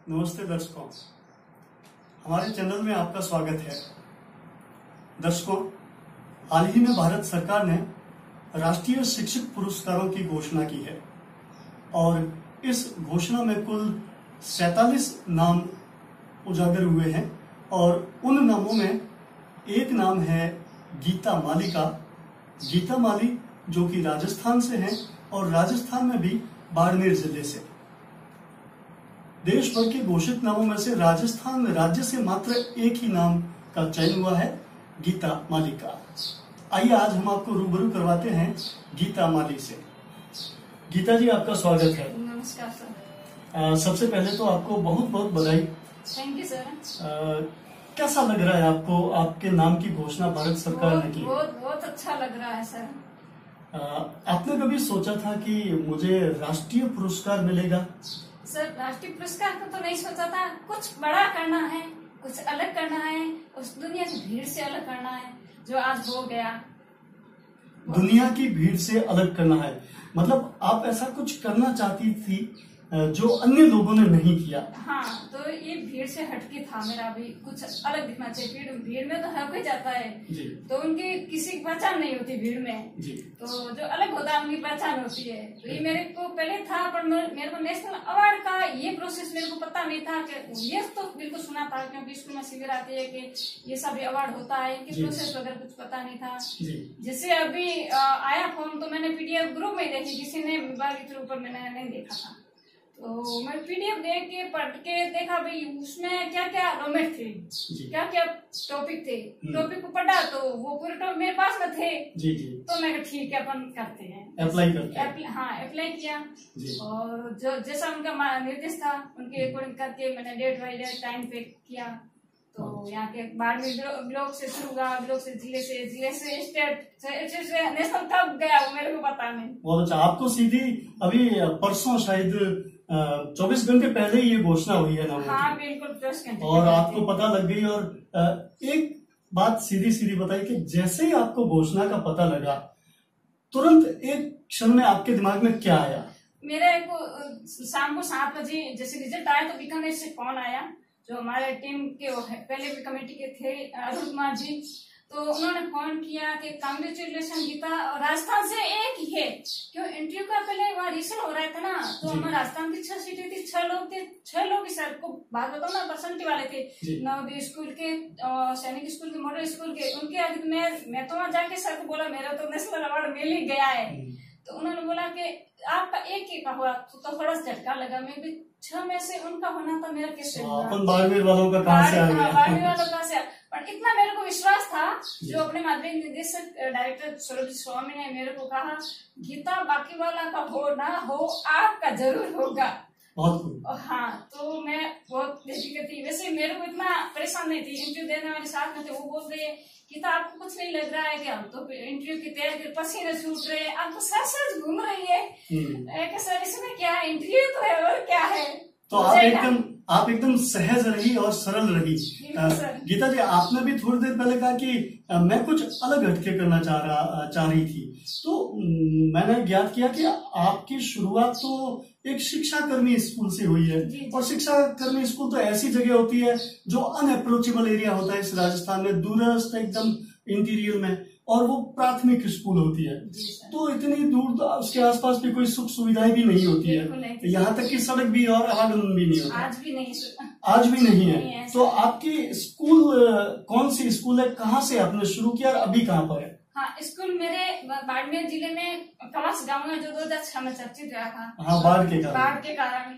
नमस्ते दर्शकों, हमारे चैनल में आपका स्वागत है। दर्शकों, हाल ही में भारत सरकार ने राष्ट्रीय शिक्षक पुरस्कारों की घोषणा की है और इस घोषणा में कुल 47 नाम उजागर हुए हैं और उन नामों में एक नाम है गीता माली का। गीता माली जो कि राजस्थान से हैं और राजस्थान में भी बाड़मेर जिले से। देश भर के घोषित नामों में से राजस्थान राज्य से मात्र एक ही नाम का चयन हुआ है, गीता माली का। आइए आज हम आपको रूबरू करवाते हैं गीता माली से। गीता जी, आपका स्वागत है। नमस्कार सर। सबसे पहले तो आपको बहुत बहुत बधाई। Thank you sir. कैसा लग रहा है आपको, आपके नाम की घोषणा भारत सरकार ने की? बहुत अच्छा लग रहा है सर। आपने कभी सोचा था कि मुझे राष्ट्रीय पुरस्कार मिलेगा? सर, राष्ट्रीय पुरस्कार का तो नहीं सोचा था। कुछ बड़ा करना है, कुछ अलग करना है, उस दुनिया की भीड़ से अलग करना है जो आज हो गया। दुनिया की भीड़ से अलग करना है, मतलब आप ऐसा कुछ करना चाहती थी जो अन्य लोगों ने नहीं किया। हाँ, तो ये भीड़ से हटके था मेरा भी, कुछ अलग दिखना चाहिए। भीड़ में तो हर कोई जाता है जी। तो उनकी किसी की पहचान नहीं होती भीड़ में जी। तो जो अलग होता है उनकी पहचान होती है। तो ये मेरे को पहले था, पर मेरे को नेशनल अवार्ड का ये प्रोसेस मेरे को पता नहीं था। कि ये तो बिल्कुल सुना था क्योंकि स्कूल में शिविर आती है कि ये सब अवार्ड होता है, कि प्रोसेस वगैरह कुछ पता नहीं था। जैसे अभी आया फॉर्म तो मैंने पीडीएफ ग्रुप में देखी, किसी ने विभाग के थ्रू पर मैंने नहीं देखा था। तो मैं पीडीएफ देख के पढ़ के देखा भाई उसमें क्या क्या डोमेट थे, क्या क्या टॉपिक थे। टॉपिक को पढ़ा तो वो पूरे टॉपिक मेरे पास में थे। जी जी। तो मैं ठीक है, अपन करते हैं, अप्लाई करते हैं। हाँ, अप्लाई किया और जो जैसा उनका निर्देश था उनके अकॉर्डिंग करके मैंने डेट बाई डेट टाइम पे किया। तो यहाँ के बाड़मेर ब्लॉक से शुरू हुआ, ब्लॉक से जिले से स्टेट से नेशनल तक गया, वो मेरे को पता नहीं। बहुत अच्छा। आपको सीधी अभी परसों शायद 24 घंटे पहले ये घोषणा हुई है ना? हाँ बिल्कुल, 24 घंटे और आपको पता लग गई। और एक बात सीधी बताइए कि जैसे ही आपको घोषणा का पता लगा तुरंत एक क्षण में आपके दिमाग में क्या आया? मेरे को शाम को 7 बजे जैसे रिजल्ट आया तो बीकानेर से फोन आया, जो हमारे टीम के पहले भी कमेटी के थे अरुण कुमार जी। तो उन्होंने फोन किया कि कांग्रेचुलेशन गीता, और राजस्थान से एक ही है। क्यों इंटरव्यू का पहले वहाँ रिसेंट हो रहा था ना, तो हमारे राजस्थान की 6 सीटें थी, 6 लोग थे। 6 लोग ही सर को बात बताओ ना, परसेंट वाले थे। नवोदय स्कूल के, सैनिक स्कूल के, मॉडल स्कूल के, उनके आगे मैं तो वहाँ जाके सर को बोला मेरा तो नेशनल अवार्ड मिल ही गया है। तो उन्होंने बोला कि आपका एक ही का हुआ, तो थोड़ा सा झटका लगा। मैं भी 6 में से उनका होना था, मेरा कैसे हुआ? अपन बाड़मेर वालों का कहाँ से आ गया? बाड़मेर वालों का से, पर इतना मेरे को विश्वास था। जो अपने माध्यमिक निदेशक डायरेक्टर सौरभ स्वामी ने मेरे को कहा, गीता बाकी वाला का हो ना हो, आपका जरूर होगा। हाँ, तो मैं बहुत बेफिक्र थी। वैसे मेरे को इतना परेशान नहीं थी, इंटरव्यू देने वाले साथ में थे, वो बोल रहे गीता आपको कुछ नहीं लग रहा है कि हम तो इंटरव्यू की तैयारी, पसीने छूट रहे हैं, आप तो सच घूम रही है। सर इसमें क्या है, इंटरव्यू तो है और क्या है। तो आप एकदम सहज रही और सरल रही। गीता जी, आपने भी थोड़ी देर पहले कहा कि मैं कुछ अलग हटके करना चाह रही थी। तो मैंने ज्ञात किया कि आपकी शुरुआत तो एक शिक्षा कर्मी स्कूल से हुई है। और शिक्षा कर्मी स्कूल तो ऐसी जगह होती है जो अनअप्रोचेबल एरिया होता है इस राजस्थान में, दूरस्थ एकदम इंटीरियर में, और वो प्राथमिक स्कूल होती है। तो इतनी दूर उसके आसपास भी कोई सुख सुविधाएं भी नहीं होती है, यहाँ तक कि सड़क भी और आवागमन भी नहीं होता। आज भी नहीं है। तो आपकी स्कूल कौन सी स्कूल है, कहाँ से आपने शुरू किया और अभी कहाँ पर है? हाँ, स्कूल मेरे बाड़मेर जिले में कवास गांव में, जो 2006 में चर्चित हुआ था। हाँ, बाढ़ के कारण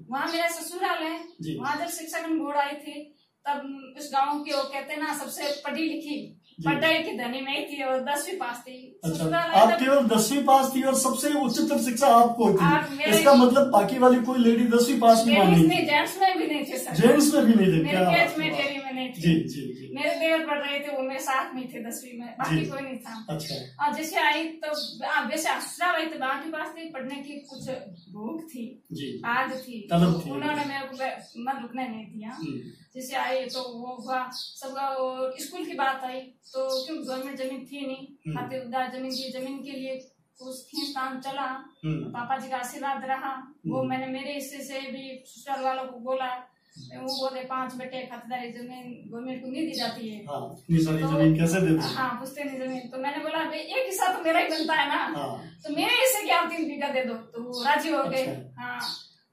वहाँ मेरा ससुराल है। वहाँ जब शिक्षा बोर्ड आई थी तब उस गांव के, वो कहते हैं ना, सबसे पढ़ी लिखी पढ़ाई की धनी में थी और 10वीं पास थी। अच्छा, आप केवल 10वीं पास थी और सबसे उच्चतर शिक्षा आपको थी। इसका मतलब बाकी वाली कोई लेडी 10वीं पास भी नहीं? जेंट्स में भी नहीं थे सर। जेंट्स में भी नहीं थे? मेरे बैच में डेयरी में नहीं थे। जी। मेरे देवर पढ़ रहे थे, वो मेरे साथ में थे 10वीं में, बाकी कोई नहीं था। अच्छा। और जैसे आई तो वैसे ससुराल आई तो 8वीं पास थी, पढ़ने की कुछ भूख थी, आग थी, उन्होंने मेरे को मन रुकने नहीं दिया। जैसे आई तो वो हुआ सबका, स्कूल की बात आई तो क्योंकि गवर्नमेंट जमीन थी नहीं, खातेदार जमीन थी, जमीन के लिए कुछ काम चला। पापा जी का आशीर्वाद रहा, वो मैंने मेरे हिस्से से भी ससुराल वालों को बोला वो बोले 5 बेटे खातेदारी जमीन गवर्नमेंट को नहीं दी जाती है। हाँ, इतनी सारी जमीन कैसे देते हैं? हाँ, पूछते नहीं जमीन। तो मैंने बोला एक हिस्सा तो मेरा ही बनता है ना। हाँ। तो मेरे हिस्से की आप 3 बीघा दे दो। तो वो राजी हो गए। अच्छा। हाँ,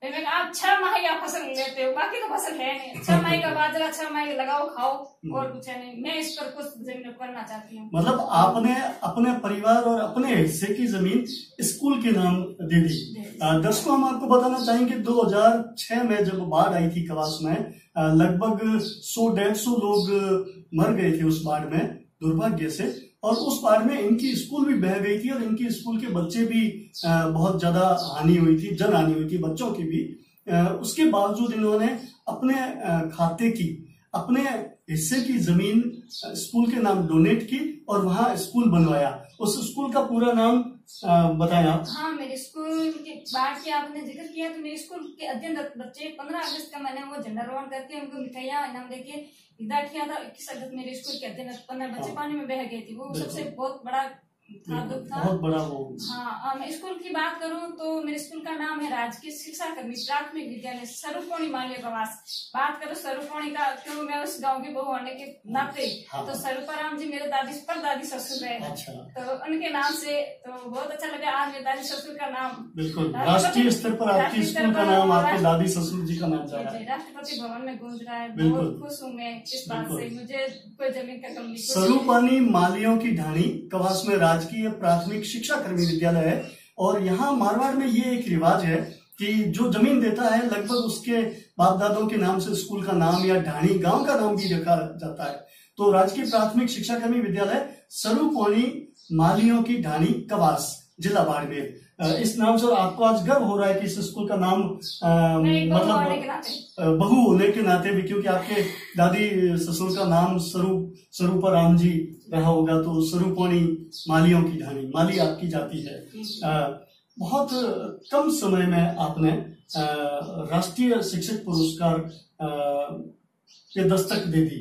मैंने कहा आप 6 माह की आप फसल लेते हो, बाकी तो फसल है नहीं। 6 माह का बाजरा 6 माह लगाओ खाओ और कुछ है नहीं। मैं इस पर कुछ जमीन करना चाहती हूँ। मतलब आपने अपने परिवार और अपने हिस्से की जमीन स्कूल के नाम दे दी। दर्शकों, हम आपको बताना चाहेंगे 2006 में जब बाढ़ आई थी कवास में, लगभग 100-150 लोग मर गए थे उस बाढ़ में दुर्भाग्य से। और उस बाढ़ में इनकी स्कूल भी बह गई थी और इनकी स्कूल के बच्चे भी बहुत ज्यादा हानि हुई थी, जन हानि हुई थी बच्चों की भी। उसके बावजूद इन्होंने अपने खाते की, अपने हिस्से की जमीन स्कूल के नाम डोनेट की और वहां स्कूल बनवाया। उस स्कूल का पूरा नाम बताएं आप। हाँ, मेरे स्कूल के बाढ़ की आपने जिक्र किया तो मेरे स्कूल के अध्ययनरत बच्चे 15 अगस्त का मैंने वो झंडा रोहण करके उनको मिठाइयाँ इनाम देके विदा किया था। 21 अगस्त मेरे स्कूल के अध्ययनरत 15 बच्चे पानी में बह गए थे। वो सबसे बहुत बड़ा दुख था, बहुत बड़ा वो। हाँ, मैं स्कूल की बात करूं तो मेरे स्कूल का नाम है राजकीय शिक्षा कर्मी प्राथमिक विद्यालय स्वरूपौनी मालिया कवास। बात करो स्वरूपौनी का, क्यों मैं उस गांव की बहू होने के नाते, हाँ। तो स्वरूपाराम जी मेरे दादी परदादी ससुर है। अच्छा। तो उनके नाम से तो बहुत अच्छा लगा। आज मेरे दादी ससुर का नाम बिल्कुल राष्ट्रीय स्तर पर आपके स्कूल का नाम, आपके दादी ससुर जी का नाम जा रहा है, राष्ट्रपति भवन में गूंज रहा है। बिल्कुल। बहुत खुश हूँ मैं इस बात से। मुझे कोई जमीन का कमी नहीं। स्वरूपानी मालियों की ढाणी कवास में राजकीय प्राथमिक शिक्षा कर्मी विद्यालय है। और यहाँ मारवाड़ में ये एक रिवाज है कि जो जमीन देता है लगभग उसके बाप दादों के नाम से स्कूल का नाम या ढाणी गांव का नाम भी रखा जाता है। तो राजकीय प्राथमिक शिक्षा कर्मी विद्यालय स्वरूपौनी मालियों की ढाणी कवास, जिला बाड़मेर, इस नाम से आपको आज गर्व हो रहा है कि इस स्कूल का नाम मतलब बहू होने के नाते भी, क्योंकि आपके दादी ससुर का नाम स्वरूपाराम जी रहा होगा, तो स्वरूपौनी मालियों की ढाणी, माली आपकी जाति है। बहुत कम समय में आपने राष्ट्रीय शिक्षक पुरस्कार के दस्तक दे दी।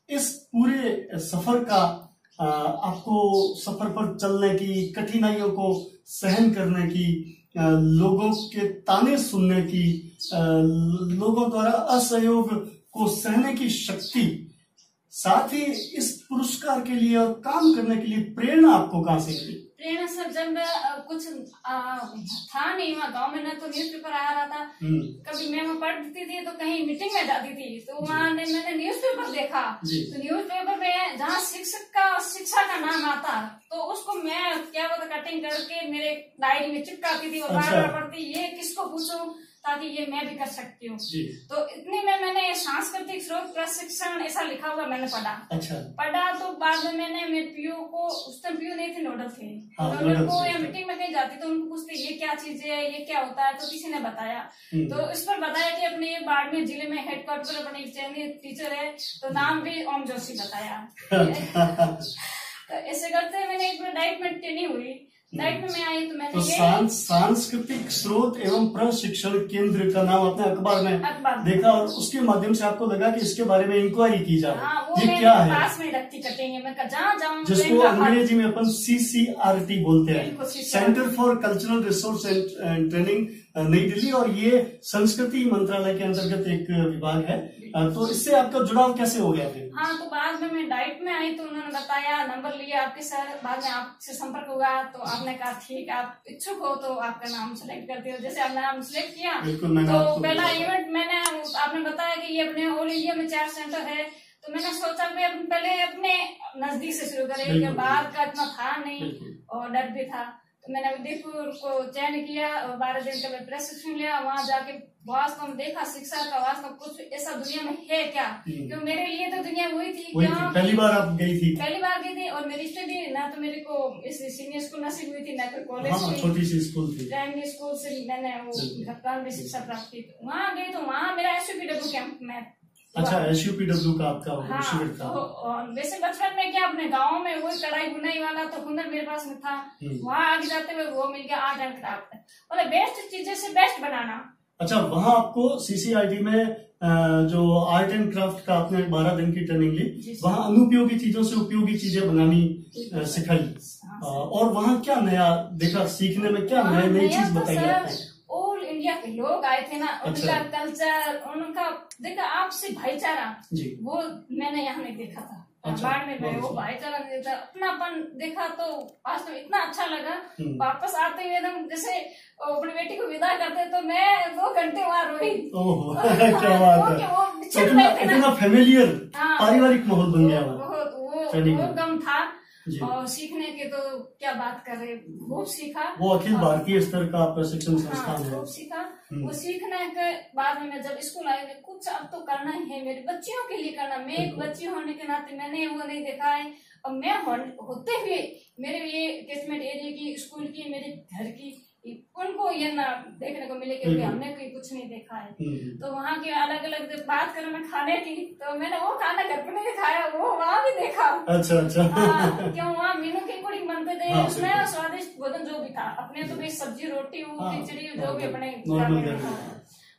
इस पूरे सफर का आपको सफर पर चलने की, कठिनाइयों को सहन करने की, लोगों के ताने सुनने की, लोगों द्वारा असहयोग को सहने की शक्ति, साथ ही इस पुरस्कार के लिए और काम करने के लिए प्रेरणा आपको कहाँ से मिली? प्रेरणा सर, जब कुछ था नहीं वहाँ गाँव में, ना तो न्यूज़पेपर आ रहा था। कभी मैं वहाँ पढ़ती थी तो कहीं मीटिंग में जाती थी, तो वहाँ मैंने न्यूज़पेपर देखा। तो न्यूज़पेपर में जहाँ शिक्षा का नाम आता तो उसको मैं क्या बोलता कटिंग करके मेरे डायरी में चिपकाती थी और बार बार पढ़ती, ये किसको पूछूं ताकि ये मैं भी कर सकती हूँ। तो इतने में मैंने सांस्कृतिक स्रोत प्रशिक्षण ऐसा लिखा हुआ मैंने पढ़ा। अच्छा। पढ़ा तो बाद में मैंने मेरे पीओ को, उस टाइम पीओ नहीं थे, नोडल थे, नोडल को या मीटिंग में कहीं जाती तो उनको पूछते ये क्या चीज है, ये क्या होता है, तो किसी ने बताया। तो इस पर बताया कि अपने ये बाड़मेर जिले में हेडक्वार्टर पर अपने चयनित टीचर है, तो नाम भी ओम जोशी बताया। तो ऐसे करते मैंने एक बार डाइट में ट्रेनिंग हुई। डाइट में मैं आई तो मैंने सांस्कृतिक स्रोत एवं प्रशिक्षण केंद्र का नाम आपने अखबार में देखा और उसके माध्यम से आपको लगा कि इसके बारे में इंक्वायरी की जाए। ये क्या है? पास में रखती कटेंगे, मैं जहाँ जाऊँ, जिसको अंग्रेजी में अपन CCRT बोलते हैं, centre for cultural resource and training, नई दिल्ली, और ये संस्कृति मंत्रालय के अंतर्गत एक विभाग है। तो इससे आपका जुड़ाव कैसे हो गया फिर? हाँ, तो बाद में मैं डाइट में आई तो उन्होंने बताया, नंबर लिया आपके सर, बाद में आपसे संपर्क हुआ तो आपने कहा ठीक है, आप इच्छुक हो तो आपका नाम सेलेक्ट करते हो। जैसे आपने नाम सेलेक्ट किया तो पहला इवेंट मैंने, आपने बताया कि ये अपने ऑल इंडिया में 4 सेंटर है, तो मैंने सोचा मैं पहले अपने नजदीक से शुरू करेंगे, बाहर का इतना था नहीं और डर भी था। तो मैंने उदयपुर को चयन किया और 12 दिन का मैं प्रशिक्षण लिया। वहाँ जाके वास्तव में देखा शिक्षा का वास्तव कुछ ऐसा दुनिया में है क्या, क्योंकि मेरे लिए तो दुनिया वही थी। पहली बार आप गई थी? पहली बार गई थी, और मेरी स्टडी ना तो मेरे को इस सीनियर स्कूल नसीब हुई थी, ना फिर कॉलेज, छोटी सी स्कूल थी, प्राइमरी स्कूल से मैंने वो प्रारंभिक शिक्षा प्राप्त की। वहाँ गई तो वहाँ मेरा SUPW कैंप में। अच्छा, SUPW का आपका शिविर था। वैसे बचपन में क्या अपने गाँव में वो कढ़ाई बुनाई वाला तो हुनर मेरे पास में था, वहाँ आगे जाते हुए वो मिल गया आर्ट एंड क्राफ्ट, मतलब बेस्ट चीजें से बेस्ट बनाना। अच्छा, वहाँ आपको CCRT में जो आर्ट एंड क्राफ्ट का आपने 12 दिन की ट्रेनिंग ली, वहाँ अनुपयोगी चीजों से उपयोगी चीजें बनानी सिखाई, और वहाँ क्या नया देखा, सीखने में क्या नई चीज बताई आपने? ऑल इंडिया के लोग आए थे ना, उनका कल्चर, उनका देखा आपसी भाईचारा, वो मैंने यहाँ नहीं देखा था। बाड़मेर में वो भाईचारा नहीं देखा, अपनापन देखा, तो वास्तव में इतना अच्छा लगा। वापस आते हुए एकदम जैसे अपनी बेटी को विदा करते तो मैं 2 घंटे वहाँ रोई। क्या बात है, इतना फैमिलियर पारिवारिक माहौल बन गया, वो गम था। और सीखने के तो क्या बात कर रहे, खूब सीखा। वो अखिल भारतीय स्तर का प्रशिक्षण संस्थान है, खूब सीखा। वो सीखने के बाद में जब स्कूल आई, कुछ अब तो करना ही है, मेरी बच्चियों के लिए करना। मैं एक बच्ची होने के नाते मैंने वो नहीं देखा है, और मैं होते हुए मेरे ये कैचमेंट एरिया की, स्कूल की, मेरे घर की, उनको ये ना देखने को मिले क्योंकि हमने कोई कुछ नहीं देखा है। तो वहाँ की अलग अलग जब बात करें मैं खाने की, तो मैंने वो खाना घर पे नहीं खाया, वो वहाँ भी देखा। अच्छा। क्यों वहाँ मीनू की कुड़ी बनते थे, उसमें स्वादिष्ट भोजन जो भी था, अपने तो भी सब्जी रोटी खिचड़ी जो भी अपने।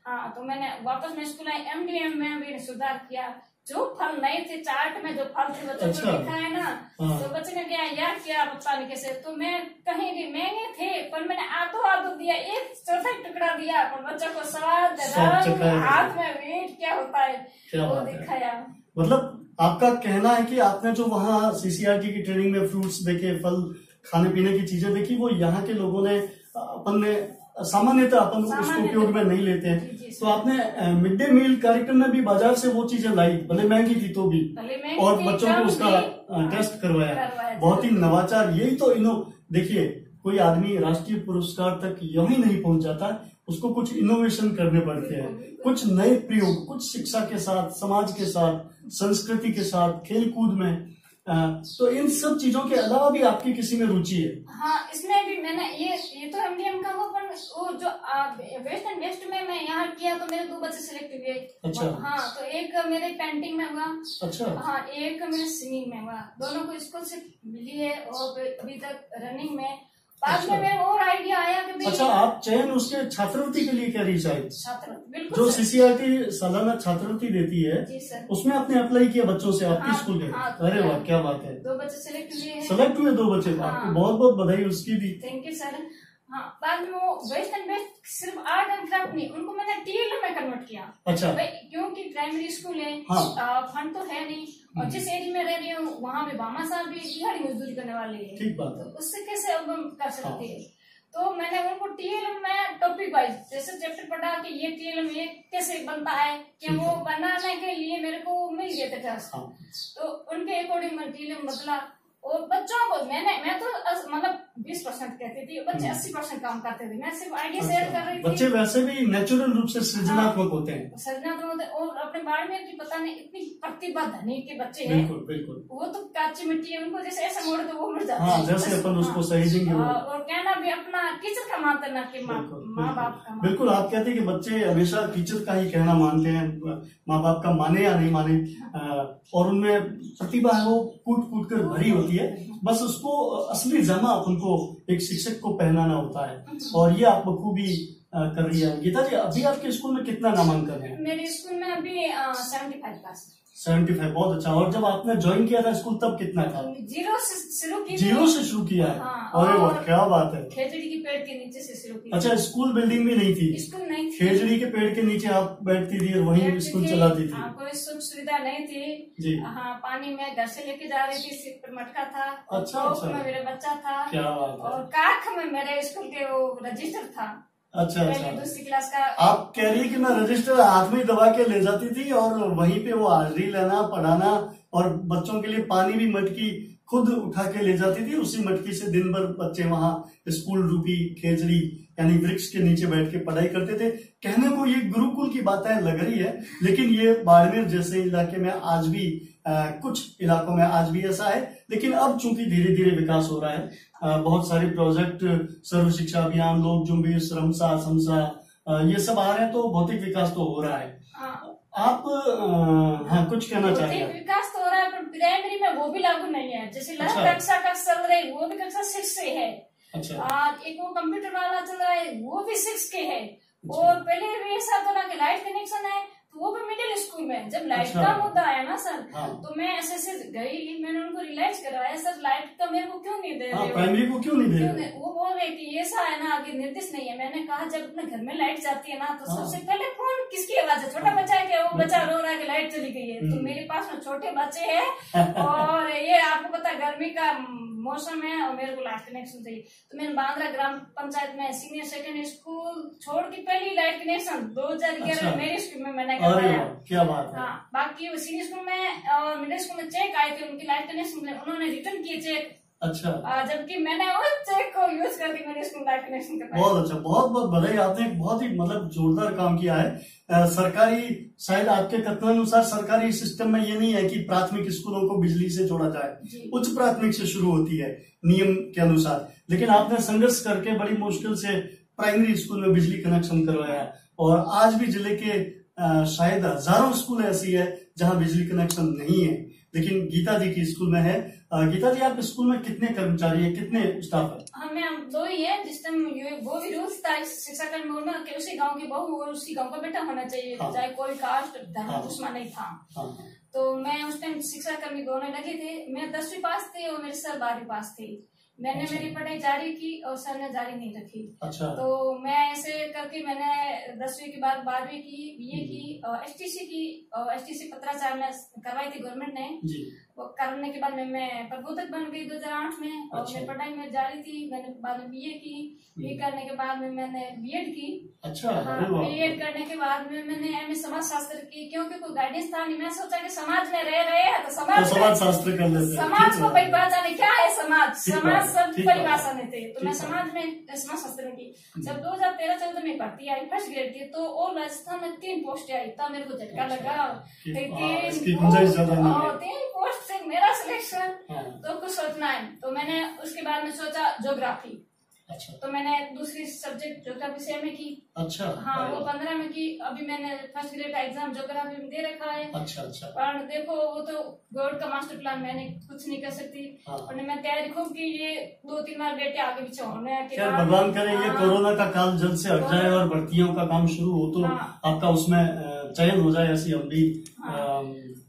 हाँ, तो मैंने वापस में स्कूल आई, MDM में भी सुधार किया। जो फल नहीं थे चार्ट में, जो फल थे बच्चों को लिखा है ना, तो बच्चे ने क्या याद किया पता नहीं कैसे, तो मैं कहीं भी महंगे थे पर मैंने आधो दिया, 1/4 टुकड़ा दिया, पर बच्चों को स्वाद हाथ में वेट क्या होता है वो दिखाया। मतलब आपका कहना है कि आपने जो वहाँ CCRT की ट्रेनिंग में फ्रूट्स देखे, फल, खाने पीने की चीजें देखी, वो यहाँ के लोगों ने अपन ने सामान्यतः अपन उसको उपयोग में नहीं लेते हैं, तो आपने मिड डे मील कार्यक्रम में भी बाजार से वो चीजें लाई, भले महंगी थी तो भी, और बच्चों को उसका टेस्ट करवाया। बहुत ही नवाचार, यही तो देखिए, कोई आदमी राष्ट्रीय पुरस्कार तक यही नहीं पहुंच जाता, उसको कुछ इनोवेशन करने पड़ते हैं, कुछ नए प्रयोग, कुछ शिक्षा के साथ, समाज के साथ, संस्कृति के साथ, खेल कूद में। तो इन सब चीजों के अलावा भी आपकी किसी में रुचि है? हाँ, इसमें भी मैंने ये तो MDM का वो, पर वो जो वेस्ट एंड वेस्ट में मैं यहाँ किया तो मेरे 2 बच्चे सिलेक्ट हुए। अच्छा। हाँ, तो एक मेरे पेंटिंग में हुआ। अच्छा। हाँ, एक मेरे सिंगिंग में हुआ, दोनों को स्कूल से मिली है, और अभी तक रनिंग में। बाद में मेरे और आइडिया आया कि अच्छा, आप चयन उसके छात्रवृत्ति के लिए कह रही शायद? बिल्कुल, जो CCRT सालाना छात्रवृत्ति देती है, जी सर, उसमें आपने अप्लाई किया बच्चों से, आपके स्कूल के? अरे वाह, क्या बात है, 2 बच्चे सेलेक्ट हुए 2 बच्चे, आपको बहुत बहुत बधाई उसकी भी। Thank you sir. हाँ, बाद में वो वेस्ट एंड वेस्ट सिर्फ आर्ट एंड क्राफ्ट नहीं, उनको मैंने TL में कन्वर्ट किया। अच्छा। क्योंकि प्राइमरी स्कूल है, फंड तो है नहीं, और जिस एरिया में रह रही हूँ वहाँ पे बामा साहब भी दिहाड़ी मजदूरी करने वाले हैं। ठीक बात है, उससे कैसे अब हम कर सकते हैं? तो मैंने उनको TL में टॉपिक वाइज जैसे चैप्टर पढ़ा कि ये TL में ये कैसे बनता है, कि वो बनाने के लिए मेरे को मिल गए थे क्लास, तो उनके अकॉर्डिंग मैं TL बदला। और बच्चों को मैं तो मतलब 20% कहती थी, बच्चे 80% काम करते थे, मैं सिर्फ आइडिया शेयर कर रही थी। बच्चे वैसे भी नेचुरल रूप से सृजनात्मक होते हैं, और अपने बाड़मेर की पता नहीं इतनी प्रतिभा धनी के बच्चे हैं। बिल्कुल, वो तो कच्ची मिट्टी है, उनको जैसे ऐसा मोड़ तो वो मुड़ जाते हैं, जैसे अपन उसको सही देंगे। और कहना भी अपना टीचर का मानते ना कि माँ बाप का। बिल्कुल, आप कहते हैं कि बच्चे हमेशा टीचर का ही कहना मानते हैं, माँ बाप का माने या नहीं माने, और उनमें प्रतिभा है वो कूट कर भरी होती है, बस उसको असली जामा उनको एक शिक्षक को पहनाना होता है, और ये आप बखूबी कर रही है। गीता जी, अभी आपके स्कूल में कितना नामांकन है? मेरे स्कूल में अभी 75 पास। 75, बहुत अच्छा। और जब आपने ज्वाइन किया था स्कूल तब कितना था? 0 से शुरू किया है। अरे वाह, क्या बात है। खेजड़ी के पेड़ के नीचे से शुरू किया। अच्छा, स्कूल बिल्डिंग भी नहीं थी? स्कूल नहीं थी, खेजड़ी के पेड़ के नीचे आप बैठती थी और वहीं स्कूल चलाती थी? कोई सुख सुविधा नहीं थी जी। हाँ, पानी में घर से लेके जा रही थी, सिर पर मटका था। अच्छा। में मेरा बच्चा था। क्या बात है। और काख में मेरे स्कूल के वो रजिस्टर था। अच्छा। 2री क्लास का। आप कह रही कि मैं रजिस्टर हाथ में दबा के ले जाती थी, और वहीं पे वो हाजिरी लेना, पढ़ाना, और बच्चों के लिए पानी भी मटकी खुद उठा के ले जाती थी, उसी मटकी से दिन भर बच्चे वहां स्कूल रूपी खेजड़ी यानी वृक्ष के नीचे बैठ के पढ़ाई करते थे। कहने को ये गुरुकुल की बातें लग रही है, लेकिन ये बाड़मेर जैसे इलाके में आज भी कुछ इलाकों में आज भी ऐसा है, लेकिन अब चूंकि धीरे धीरे विकास हो रहा है, बहुत सारे प्रोजेक्ट, सर्व शिक्षा अभियान, लोक जुम्बिश, रमसा, समसा, ये सब आ रहे हैं, तो भौतिक विकास तो हो रहा है। आप कुछ कहना चाहेंगे? विकास तो हो रहा है, पर प्राइमरी में वो भी लागू नहीं है। जैसे कक्षा का चल रहा है, वो भी कक्षा 6 से है। अच्छा। एक वो कंप्यूटर वाला चल रहा है, वो भी 6 के है। और पहले भी ऐसा था कि लाइट कनेक्शन है, तो वो भी मिडिल स्कूल में। जब लाइट का मुद्दा आया ना सर, तो मैं ऐसे गई, मैंने उनको रियलाइज करवाया, सर लाइट का मेरे को क्यों नहीं दे रहे, प्राइमरी को क्यों नहीं दे रहे? वो बोल रहे बोले कि ऐसा है ना, अभी निर्देश नहीं है। मैंने कहा जब अपने घर में लाइट जाती है ना तो सबसे पहले कौन किसकी आवाज है? छोटा बच्चा है क्या? वो बच्चा रो रहा है कि लाइट चली गई है। तो मेरे पास में छोटे बच्चे हैं और ये आपको पता गर्मी का मौसम है और मेरे को लाइट कनेक्शन चाहिए। तो मैंने बांद्रा ग्राम पंचायत में सीनियर सेकेंडरी स्कूल छोड़ के पहली लाइट कनेक्शन 2011 में मेरे स्कूल में मैंने करवाया। क्या बात है। हाँ, बाकी सीनियर स्कूल में और मिडिल स्कूल में चेक आए थे उनकी लाइट कनेक्शन, उन्होंने रिटर्न किए चेक। अच्छा, जबकि मैंने उस चेक को यूज करके मेरे स्कूल लाइट कनेक्शन करवाया। बहुत अच्छा, बहुत बहुत बधाई। आपने एक बहुत ही मतलब जोरदार काम किया है। सरकारी, शायद आपके कथनानुसार सरकारी सिस्टम में ये नहीं है कि प्राथमिक स्कूलों को बिजली से जोड़ा जाए, उच्च प्राथमिक से शुरू होती है नियम के अनुसार, लेकिन आपने संघर्ष करके बड़ी मुश्किल से प्राइमरी स्कूल में बिजली कनेक्शन करवाया है। और आज भी जिले के शायद हजारों स्कूल ऐसी है जहां बिजली कनेक्शन नहीं है, लेकिन गीता जी की स्कूल में है। गीता जी, आपके स्कूल में कितने कर्मचारी है, कितने स्टाफ है? हमें 2 ही है। जिस टाइम वो भी रूल्स था शिक्षा कर्मी में कि उसी गांव की बहू और उसी गांव का बेटा होना चाहिए, चाहे कोई कास्ट धर्म दुश्मन नहीं था। तो मैं उस टाइम शिक्षा कर्मी दोनों लगे थे। मैं 10वीं पास थी और मेरे सर 12वीं पास थे। मैंने मेरी पढ़ाई जारी की और सर ने जारी नहीं रखी। अच्छा। तो मैं ऐसे करके मैंने 10वीं के बाद 12वीं की, बीए की, एसटीसी की, एसटीसी पत्राचार में करवाई थी गवर्नमेंट ने। वो करने के बाद मैं प्रबोधक बन गई 2008 में। और मेरी पढ़ाई में जारी थी। मैंने बाद में बीए की, बीए करने के बाद में मैंने बीएड की। अच्छा। बीएड करने के बाद में मैंने एमए समाज शास्त्र की, क्योंकि कोई गाइडेंस था नहीं। मैं सोचा कि समाज में रह रहे हैं तो समाज शास्त्र कर लेते हैं। समाज को परिभाषा नहीं, क्या है समाज सब परिभाषा में थे। तो मैं समाज में समाज शास्त्र में की। जब 2013-14 में भर्ती आई फर्स्ट ग्रेड की, तो और राजस्थान में 3 पोस्ट आई। तब मेरे को झटका लगा, 3 पोस्ट से मेरा सिलेक्शन, तो कुछ सोचना है। तो मैंने उसके बाद में सोचा ज्योग्राफी। अच्छा। तो मैंने दूसरी सब्जेक्ट ज्योग्राफी से एमए की। अच्छा। हाँ, वो 15 में की। अभी मैंने फर्स्ट ग्रेड का एग्जाम ज्योग्राफी में दे रखा है। अच्छा अच्छा। पर देखो वो तो बोर्ड का मास्टर प्लान, मैंने कुछ नहीं कर सकती। और मैं तैयारी खूब की। ये 2-3 बार बेटे आगे पीछे होने के बाद भगवान करे ये कोरोना का काल जल्द से हट जाए और भर्तियों का काम शुरू हो तो आपका उसमें चयन हो जाए, ऐसी हम भी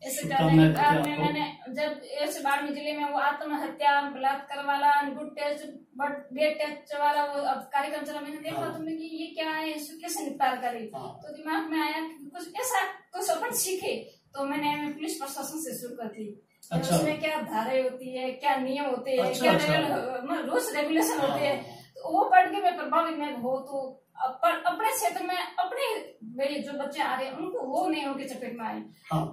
ऐसे करने के बाद में मैंने जब ऐसे बाड़मेर जिले में वो आत्महत्या, बलात्कार वाला, गुड टेस्ट बेड टेस्ट वाला वो कार्यक्रम चला, मैंने देखा तो मैं कि ये क्या है, इसको कैसे निपटारा करे। तो दिमाग में आया कि कुछ ऐसा कुछ अपन सीखे। तो मैंने पुलिस प्रशासन से शुरू कर दी। अच्छा। उसमें क्या धाराएं होती है, क्या नियम होते हैं, क्या रूल्स रेगुलेशन होते हैं, तो वो पढ़ के मैं प्रभावित में हो। तो अपने क्षेत्र में अपने मेरे जो बच्चे आ रहे हैं उनको वो नहीं होके चपेट में आए।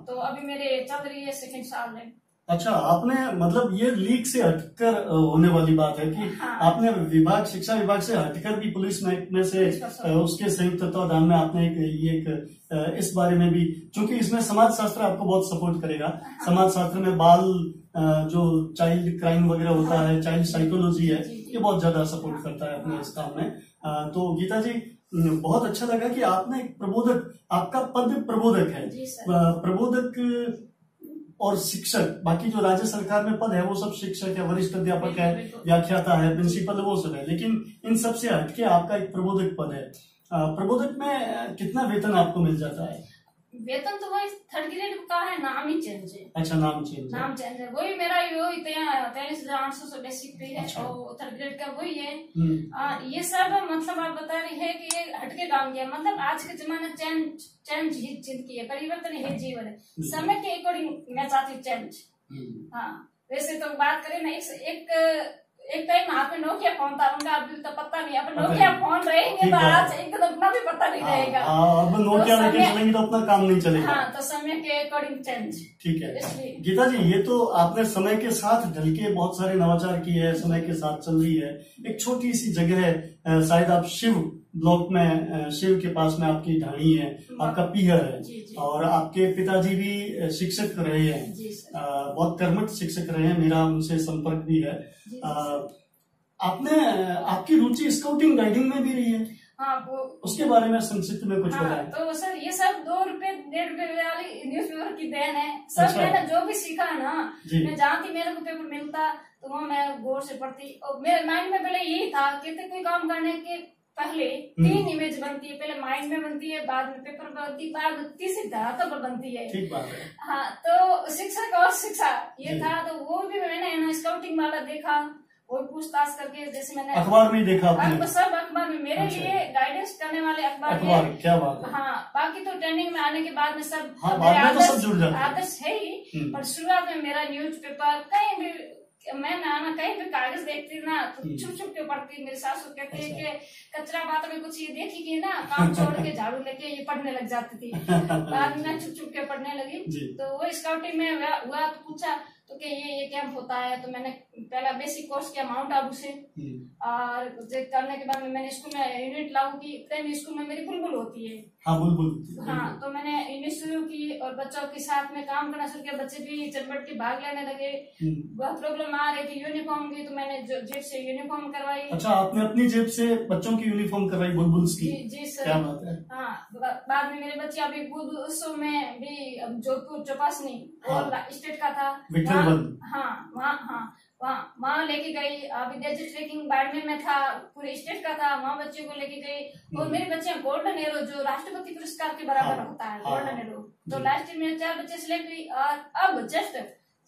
तो अभी मेरे चल रही है 2nd साल में। अच्छा, आपने मतलब ये लीग से हटकर होने वाली बात है कि आपने विभाग, शिक्षा विभाग से हटकर भी पुलिस महकमे से उसके संयुक्त तत्वाधान में आपने एक इस बारे में भी, क्योंकि इसमें समाज शास्त्र आपको बहुत सपोर्ट करेगा। समाज शास्त्र में बाल जो चाइल्ड क्राइम वगैरह होता है, चाइल्ड साइकोलॉजी है, ये बहुत ज्यादा सपोर्ट करता है अपने इस काम में। तो गीता जी, बहुत अच्छा लगा कि आपने एक प्रबोधक, आपका पद प्रबोधक है। प्रबोधक और शिक्षक, बाकी जो राज्य सरकार में पद है वो सब शिक्षक है, वरिष्ठ अध्यापक है, व्याख्याता है, प्रिंसिपल है, वो सब है, लेकिन इन सब से हटके आपका एक प्रबोधक पद है। प्रबोधक में कितना वेतन आपको मिल जाता है? वेतन तो वही 3rd ग्रेड का है, नाम ही चेंज है। अच्छा, नाम चेंज है। वही मेरा 43,800 बेसिक पे है। अच्छा। और 3rd ग्रेड का वही है। ये सब मतलब आप बता रही है कि ये हटके काम किया, मतलब आज के जमाने चेंज ही जिंदगी है, परिवर्तन ही जीवन है। समय के अकॉर्डिंग मैं चाहती हूँ चेंज। हाँ, वैसे तो बात करें ना, एक टाइम हाथ में नोकिया फोन था, उनका अभी तो पता नहीं। अब नोकिया फोन रहेंगे तो आज एकदम अपना भी पता नहीं रहेगा। अब नोकिया लेके चलेंगे तो अपना काम नहीं चलेगा। हाँ, तो समय के अकॉर्डिंग चेंज। ठीक है गीता जी, ये तो आपने समय के साथ ढल के बहुत सारे नवाचार किए हैं, समय के साथ चल रही है। एक छोटी सी जगह है, शायद आप शिव ब्लॉक में, शिव के पास में आपकी ढाणी है, आपका पीहर है। और आपके पिताजी भी शिक्षक रहे हैं, बहुत कर्मठ शिक्षक रहे हैं, मेरा उनसे संपर्क भी है। आपकी रुचि स्काउटिंग गाइडिंग में भी रही है। हाँ, उसके बारे में संक्षिप्त में कुछ बताएं। तो सर ये सब 2 रुपए 1.5 रुपए वाली न्यूज़पेपर की देन है। सब मैंने जो भी सीखा है ना, मैं जहाँ थी मेरे को पेपर मिलता तो वो मैं गौर से पढ़ती। और मेरे माइंड में पहले यही था कि कोई काम करने के पहले 3 इमेज बनती है, पहले माइंड में बनती है, बाद में पेपर पर बनती है, बाद में तीसरी धरातल पर बनती है। ठीक बात है। हाँ, तो शिक्षक और शिक्षा ये था। तो वो भी मैंने स्काउटिंग वाला देखा, कोई पूछताछ करके, जैसे मैंने अखबार में देखा आपने? सब अखबार में मेरे लिए गाइडेंस करने वाले अखबार में। क्या बात है। हाँ, बाकी तो ट्रेनिंग में आने के बाद में सब आदर्श है ही, पर शुरुआत में मेरा न्यूज़पेपर कहीं भी मैं ना कहीं भी कागज देखती ना तो छुप छुप के पढ़ती। मेरे सासू कहते हैं कि कचरा बात में कुछ ये देखी ना, काम छोड़ के झाड़ू लेके ये पढ़ने लग जाती थी। बाद में छुप छुप के पढ़ने लगी। तो वो स्काउटिंग में हुआ तो पूछा तो कि ये कैंप होता है, तो मैंने पहला बेसिक कोर्स किया माउंट आबू से, और करने के बाद में मैंने स्कूल में यूनिट लागू की। प्राइमरी स्कूल में मेरी बुलबुल होती है। हाँ, बुलबुल। हाँ, तो मैंने यूनिट शुरू की और बच्चों के साथ में काम करना शुरू किया। बच्चे भी चटपट के भाग लेने लगे। बहुत प्रॉब्लम आ रही थी यूनिफॉर्म की, तो मैंने जेब से यूनिफॉर्म करवाई। अच्छा, आपने अपनी जेब से बच्चों की यूनिफॉर्म करवाई बुलबुल की? जी सर। क्या बात है। हाँ, बाद में मेरे बच्चे अभी बुलबुल उत्सव में भी जोधपुर चौपासनी और स्टेट का था। वहाँ लेके गई। अभी डेजर्ट ट्रेकिंग बाड़मेर में था, पूरे स्टेट का था, वहाँ बच्चों को लेके गई। और मेरे बच्चे गोल्डन एरो जो राष्ट्रपति पुरस्कार के बराबर होता है, गोल्डन एरो, तो लास्ट ईयर में 4 बच्चे सिलेक्ट हुई और अब जस्ट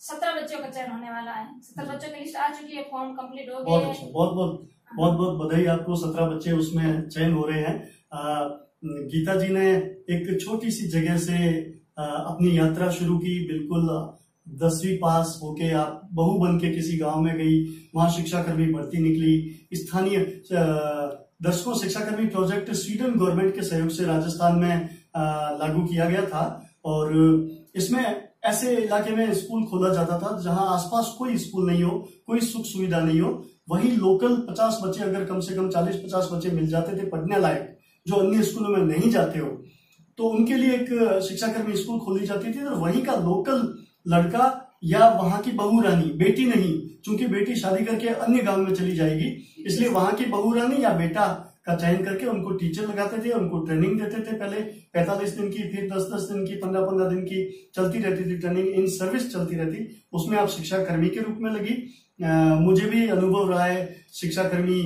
17 बच्चों का चयन होने वाला है। 17 बच्चों की लिस्ट आ चुकी है, फॉर्म कंप्लीट हो गए। बहुत बहुत बधाई आपको। 17 बच्चे उसमें चयन हो रहे हैं। गीता जी ने एक छोटी सी जगह से अपनी यात्रा शुरू की। बिल्कुल 10वीं पास होके आप बहू बन के किसी गांव में गई, वहां शिक्षाकर्मी भर्ती निकली। स्थानीय दर्शकों, शिक्षाकर्मी प्रोजेक्ट स्वीडन गवर्नमेंट के सहयोग से राजस्थान में लागू किया गया था और इसमें ऐसे इलाके में स्कूल खोला जाता था जहां आसपास कोई स्कूल नहीं हो, कोई सुख सुविधा नहीं हो। वहीं लोकल 50 बच्चे, अगर कम से कम 40-50 बच्चे मिल जाते थे पढ़ने लायक, जो अन्य स्कूलों में नहीं जाते हो, तो उनके लिए एक शिक्षाकर्मी स्कूल खोली जाती थी। और वहीं का लोकल लड़का या वहां की बहू रानी, बेटी नहीं, चूंकि बेटी शादी करके अन्य गांव में चली जाएगी, इसलिए वहां की बहू रानी या बेटा का चयन करके उनको टीचर लगाते थे, उनको ट्रेनिंग देते थे। पहले 45 दिन की, फिर 10-10 दिन की, 15-15 दिन की चलती रहती थी ट्रेनिंग, इन सर्विस चलती रहती। उसमें आप शिक्षाकर्मी के रूप में लगी। मुझे भी अनुभव रहा है शिक्षाकर्मी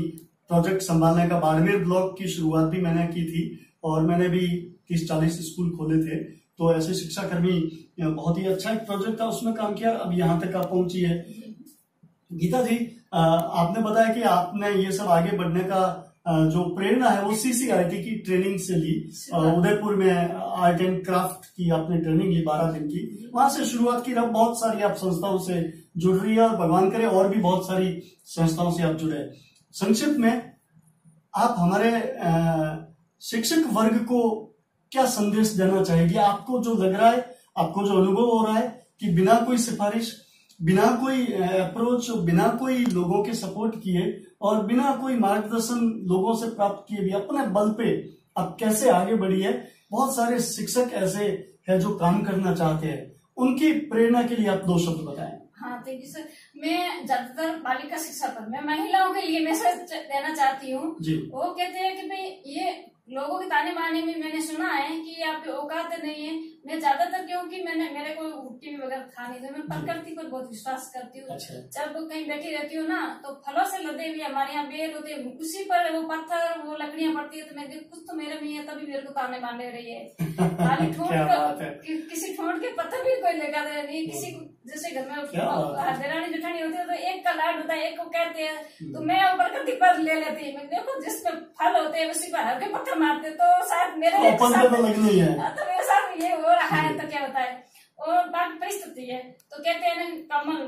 प्रोजेक्ट संभालने का। बाड़मेर ब्लॉक की शुरुआत भी मैंने की थी और मैंने भी 30-40 स्कूल खोले थे। तो ऐसे शिक्षाकर्मी बहुत ही अच्छा एक प्रोजेक्ट था, उसमें काम किया। अब यहाँ तक आप पहुंची है। गीता जी, आपने बताया कि आपने ये सब आगे बढ़ने का जो प्रेरणा है वो CCIT की ट्रेनिंग से ली। उदयपुर में आर्ट एंड क्राफ्ट की आपने ट्रेनिंग ली 12 दिन की, वहां से शुरुआत की। अब बहुत सारी आप संस्थाओं से जुड़ रही है और भगवान करे और भी बहुत सारी संस्थाओं से आप जुड़े। संक्षिप्त में आप हमारे शिक्षक वर्ग को क्या संदेश देना चाहेगी? आपको जो लग रहा है, आपको जो अनुभव हो रहा है कि बिना कोई सिफारिश, बिना कोई अप्रोच, बिना कोई लोगों के सपोर्ट किए और बिना कोई मार्गदर्शन लोगों से प्राप्त किए भी अपने बल पे आप कैसे आगे बढ़ी है। बहुत सारे शिक्षक ऐसे हैं जो काम करना चाहते हैं, उनकी प्रेरणा के लिए आप 2 शब्द बताएं। हाँ, थैंक यू सर। मैं ज्यादातर बालिका शिक्षा पर, मैं महिलाओं के लिए मैसेज देना चाहती हूँ। वो कहते हैं कि भाई ये लोगों के ताने बाने में मैंने सुना है कि आपकी औकात नहीं है। मैं ज्यादातर, क्योंकि मेरे को टीवी वगैरह था नहीं, तो मैं प्रकृति पर बहुत विश्वास करती हूँ। जब कहीं बैठी रहती हूँ ना, तो फलों से लदे हुए हमारे यहाँ बेर होते हैं, उसी पर वो पत्थर, वो लकड़ियां पड़ती है, तो मैं कुछ तो मेरे में है, तभी मेरे को ताने बांधे रही है। खाली किसी ठोंठ के पत्थर भी कोई लेकर नहीं। किसी को जैसे घर में देरानी जेठानी होती है तो एक का लाड होता है, एक को कहते हैं, तो मैं वो प्रकृति पर ले लेती हूँ। देखो जिस पर फल होते हैं उसी पर हल्के पत्थर मारते, तो शायद मेरे साथ ये हो रहा है, तो क्या बताए। और बात परिस्थिति है, तो कहते हैं कमल,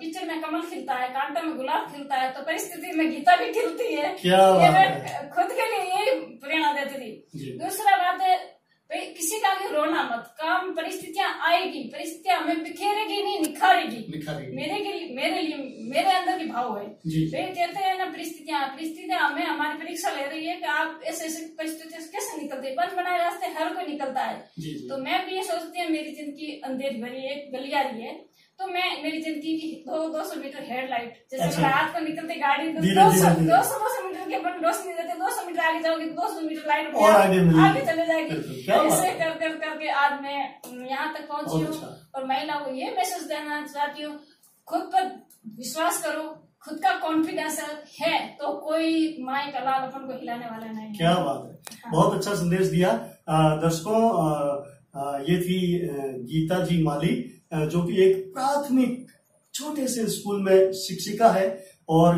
कीचड़ में कमल खिलता है, कांटों में गुलाब खिलता है, तो परिस्थिति में गीता भी खिलती है। ये मैं खुद के लिए यही प्रेरणा देती थी। दूसरा बात है, किसी का भी रोना मत, काम परिस्थितियां आएगी, परिस्थितियां हमें बिखेरेगी नहीं, निखारेगी। मेरे अंदर की भाव है। वे कहते हैं ना, परिस्थितियां हमें हमारी परीक्षा ले रही है कि आप ऐसे परिस्थितियों से कैसे निकलते हैं। बन बनाए रास्ते हर कोई निकलता है। तो मैं भी ये सोचती हूँ, मेरी जिंदगी अंधेरी भरी है, गलियारी है, तो मैं मेरी जिंदगी की 200 मीटर हेडलाइट, जैसे रात को निकलते गाड़ी 200 मीटर के अपन रोशनी देते, 200 मीटर आगे जाओगे, 200 मीटर लाइट आगे चले जाएगी। ऐसे करके आज मैं यहाँ तक पहुंची हूँ। और महिला को ये मैसेज देना चाहती हूँ, खुद पर विश्वास करो, खुद का कॉन्फिडेंस है तो कोई माई का लाल अपन को हिलाने वाला नहीं। क्या बात है, बहुत अच्छा संदेश दिया। दर्शकों, ये थी गीता जी माली, जो कि एक प्राथमिक छोटे से स्कूल में शिक्षिका है और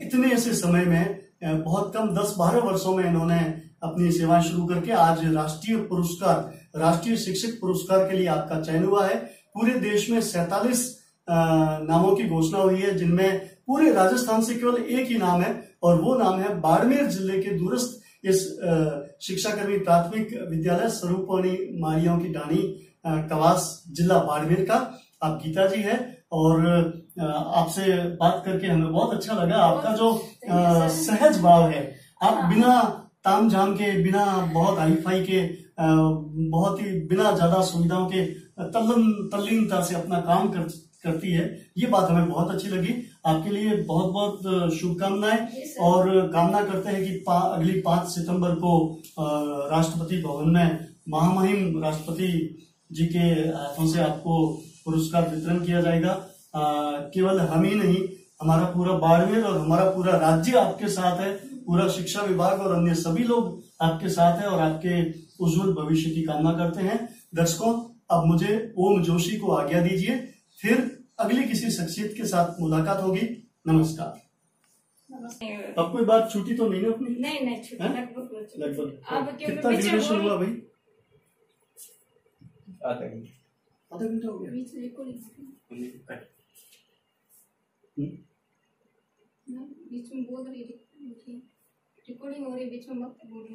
इतने ऐसे समय में बहुत कम 10-12 वर्षों में इन्होंने अपनी सेवाएं शुरू करके आज राष्ट्रीय पुरस्कार, राष्ट्रीय शिक्षक पुरस्कार के लिए आपका चयन हुआ है। पूरे देश में 47 नामों की घोषणा हुई है, जिनमें पूरे राजस्थान से केवल एक ही नाम है और वो नाम है बाड़मेर जिले के दूरस्थ इस शिक्षाकर्मी प्राथमिक विद्यालय स्वरूपवाणी मारियाओं की डाणी कवास जिला बाड़मेर का आप गीता जी है। और आपसे बात करके हमें बहुत अच्छा लगा। आपका जो सहज भाव है, आप बिना ताम झाम के, बिना बहुत हाई फाई के, बहुत ही बिना ज्यादा सुविधाओं के तल्लीनता से अपना काम करती है, ये बात हमें बहुत अच्छी लगी। आपके लिए बहुत बहुत शुभकामनाएं और कामना करते हैं कि अगली 5 सितंबर को राष्ट्रपति भवन में महामहिम राष्ट्रपति जी के हाथों से आपको पुरस्कार वितरण किया जाएगा। केवल हम ही नहीं, हमारा पूरा बाड़मेर और हमारा पूरा राज्य आपके साथ है, पूरा शिक्षा विभाग और अन्य सभी लोग आपके साथ है और आपके उज्जवल भविष्य की कामना करते हैं। दर्शकों, अब मुझे ओम जोशी को आज्ञा दीजिए, फिर अगली किसी शख्सियत के साथ मुलाकात होगी। नमस्कार। अब कोई बात छूटी तो नहीं है अपनी? नहीं छूटी, लगभग कितना ड्यूरेशन हुआ भाई? आधा घंटा हो गया। बीच में बोल रही रिकॉर्डिंग हो रही, बीच में मत बोल रही।